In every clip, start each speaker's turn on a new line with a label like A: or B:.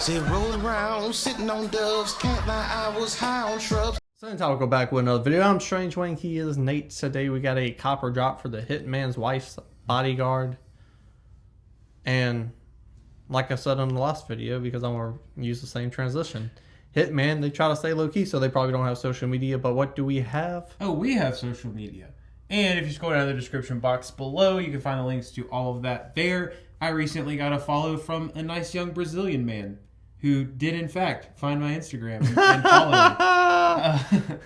A: Say rolling around, sitting on doves, can't lie, I was high on shrubs.
B: So anytime I'll go back with another video. I'm Strange Wang, he is Nate. Today we got a copper drop for the Hitman's wife's Bodyguard. And like I said in the last video, because I'm going to use the same transition. Hitman, they try to stay low-key, so they probably don't have social media. But what do we have?
C: Oh, we have social media. And if you scroll down the description box below, you can find the links to all of that there. I recently got a follow from a nice young Brazilian man who did, in fact, find my Instagram and follow me.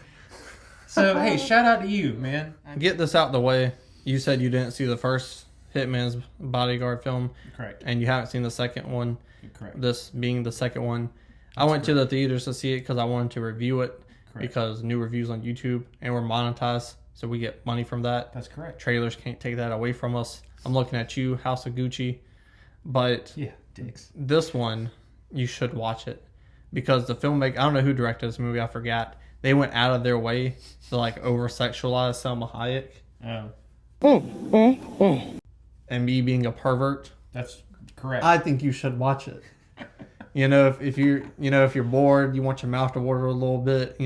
C: So, hey, shout out to you, man.
B: Get this out the way. You said you didn't see the first Hitman's Bodyguard film.
C: Correct.
B: And you haven't seen the second one.
C: Correct.
B: This being the second one. I went to the theaters to see it because I wanted to review it.
C: Correct.
B: Because new reviews on YouTube, and we're monetized, so we get money from that.
C: That's correct.
B: Trailers can't take that away from us. I'm looking at you, House of Gucci. But
C: yeah, dicks.
B: This one, you should watch it. Because the filmmaker, I don't know who directed this movie, I forgot. They went out of their way to like over-sexualize Selma Hayek.
C: Oh.
B: And me being a pervert.
C: That's correct.
B: I think you should watch it. You know, if you're bored, you want your mouth to water a little bit,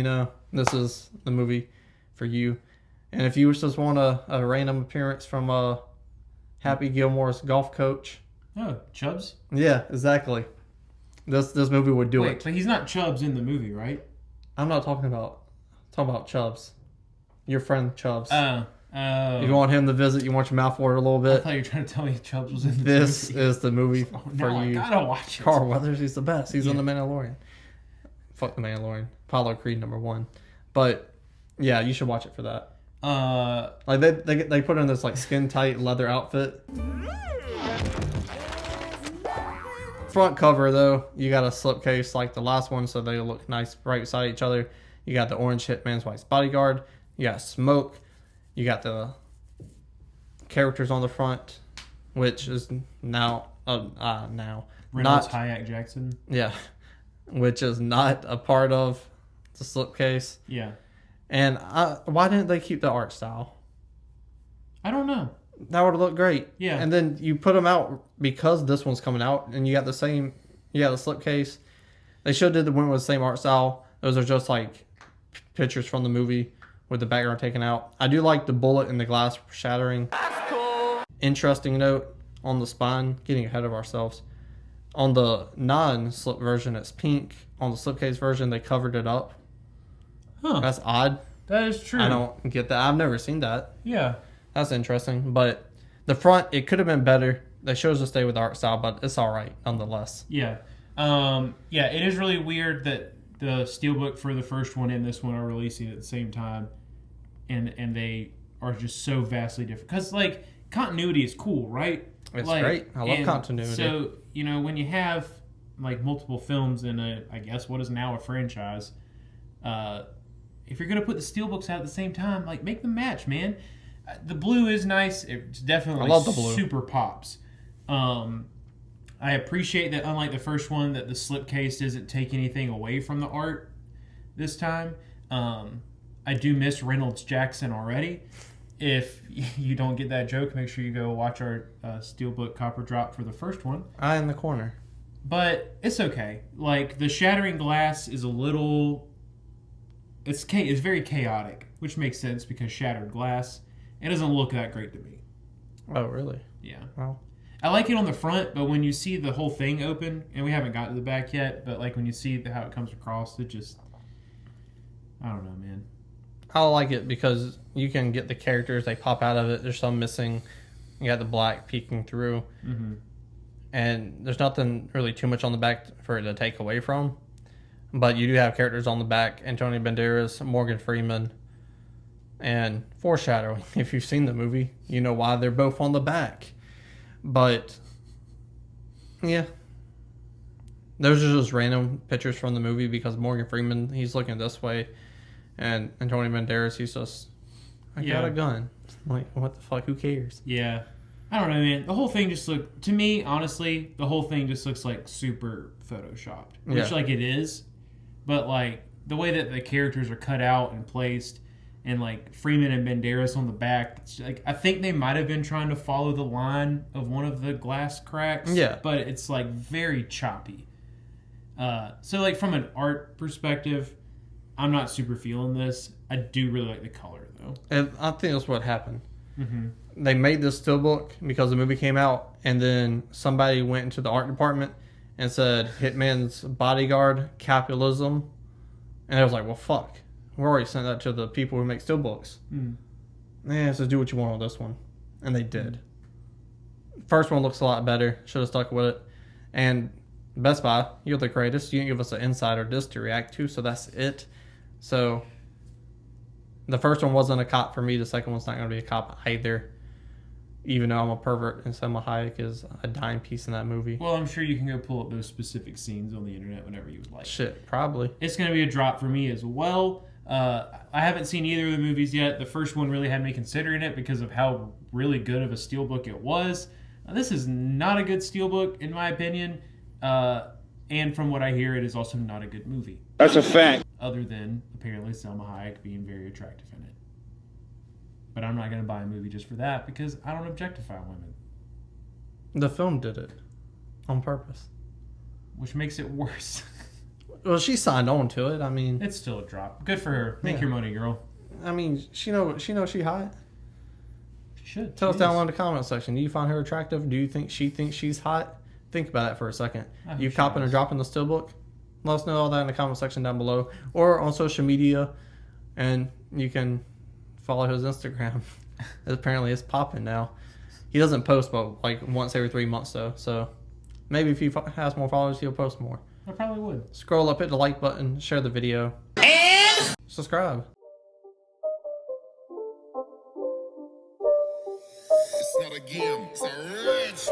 B: this is the movie for you. And if you just want a random appearance from Happy Gilmore's golf coach.
C: Oh, Chubbs?
B: Yeah, exactly. This movie would do it.
C: Wait, but he's not Chubbs in the movie, right?
B: I'm not talking about Chubbs. Your friend Chubbs.
C: Oh.
B: If you want him to visit, you want your mouth water a little bit.
C: I thought you were trying to tell me Chubbs was in the movie.
B: This is the movie for you.
C: I gotta watch it.
B: Carl Weathers, he's the best. He's in The Mandalorian. Fuck The Mandalorian. Apollo Creed #1. But yeah, you should watch it for that. Like they put in this like skin tight leather outfit. Front cover though, you got a slipcase like the last one, so they look nice right beside each other. You got the orange Hitman's wife's Bodyguard. You got smoke. You got the characters on the front, which is now
C: Reynolds, Hayek, Jackson.
B: Yeah, which is not a part of the slipcase.
C: Yeah.
B: And why didn't they keep the art style?
C: I don't know.
B: That would have looked great.
C: Yeah.
B: And then you put them out because this one's coming out, and you got the slipcase. They should have went with the same art style. Those are just like pictures from the movie with the background taken out. I do like the bullet and the glass shattering. That's cool. Interesting note on the spine, getting ahead of ourselves. On the non-slip version, it's pink. On the slipcase version, they covered it up.
C: Huh.
B: That's odd.
C: That is true.
B: I don't get that. I've never seen that.
C: Yeah.
B: That's interesting. But the front, it could have been better. They chose to stay with the art style, but it's all right nonetheless.
C: Yeah. Yeah, it is really weird that the Steelbook for the first one and this one are releasing at the same time, and they are just so vastly different. Because, like, continuity is cool, right?
B: It's great. I love continuity.
C: So, when you have, like, multiple films in I guess what is now a franchise, if you're going to put the Steelbooks out at the same time, like, make them match, man. The blue is nice. It's definitely
B: I love the blue.
C: Super pops. I appreciate that, unlike the first one, that the slipcase doesn't take anything away from the art this time. I do miss Reynolds Jackson already. If you don't get that joke, make sure you go watch our Steelbook Copper Drop for the first one.
B: Eye in the corner.
C: But it's okay. Like, the shattering glass is a little... It's very chaotic, which makes sense because shattered glass. It doesn't look that great to me.
B: Oh, really?
C: Yeah.
B: Wow.
C: I like it on the front, but when you see the whole thing open, and we haven't gotten to the back yet, but like when you see how it comes across, it just... I don't know, man.
B: I like it because you can get the characters, they pop out of it. There's some missing. You got the black peeking through.
C: Mm-hmm. And
B: there's nothing really too much on the back for it to take away from. But you do have characters on the back. Antonio Banderas, Morgan Freeman, and foreshadowing. If you've seen the movie, you know why they're both on the back. But, yeah. Those are just random pictures from the movie because Morgan Freeman, he's looking this way. And Antonio Banderas, he's just, I got a gun. Like, what the fuck? Who cares?
C: Yeah. I don't know, man. The whole thing just looked, to me, honestly, the whole thing just looks like super photoshopped. Which, like, it is. But, like, the way that the characters are cut out and placed, and, like, Freeman and Banderas on the back, it's like, I think they might have been trying to follow the line of one of the glass cracks.
B: Yeah.
C: But it's, like, very choppy. So like from an art perspective, I'm not super feeling this. I do really like the color though.
B: And I think that's what happened.
C: Mm-hmm.
B: They made this steelbook because the movie came out, and then somebody went into the art department and said Hitman's Bodyguard, capitalism, and I was like, well, fuck, we already sent that to the people who make steelbooks. Yeah, so do what you want on this one, and they did. First one looks a lot better. Should have stuck with it. And Best Buy, you're the greatest. You didn't give us an insider disc to react to, so that's it. So the first one wasn't a cop for me. The second one's not going to be a cop either. Even though I'm a pervert and Selma Hayek is a dime piece in that movie.
C: Well, I'm sure you can go pull up those specific scenes on the internet whenever you would like.
B: Shit, probably.
C: It's going to be a drop for me as well. I haven't seen either of the movies yet. The first one really had me considering it because of how really good of a steelbook it was. This is not a good steelbook, in my opinion. And from what I hear, it is also not a good movie.
D: That's a fact.
C: Other than, apparently, Selma Hayek being very attractive in it. But I'm not going to buy a movie just for that because I don't objectify women.
B: The film did it on purpose.
C: Which makes it worse.
B: Well, she signed on to it. I mean,
C: It's still a drop. Good for her. Make
B: Yeah.
C: your money, girl.
B: I mean, she knows she hot.
C: She should.
B: Tell us
C: She
B: down
C: is.
B: in the comment section. Do you find her attractive? Do you think she thinks she's hot? Think about that for a second.
C: I hope
B: You
C: she
B: copping or
C: does.
B: dropping the steelbook? Let us know all that in the comment section down below, or on social media, and you can follow his Instagram. Apparently, it's popping now. He doesn't post, but like once every 3 months though. So maybe if he has more followers, he'll post more.
C: I probably would.
B: Scroll up, hit the like button, share the video, and subscribe.
A: It's not a game, it's a rich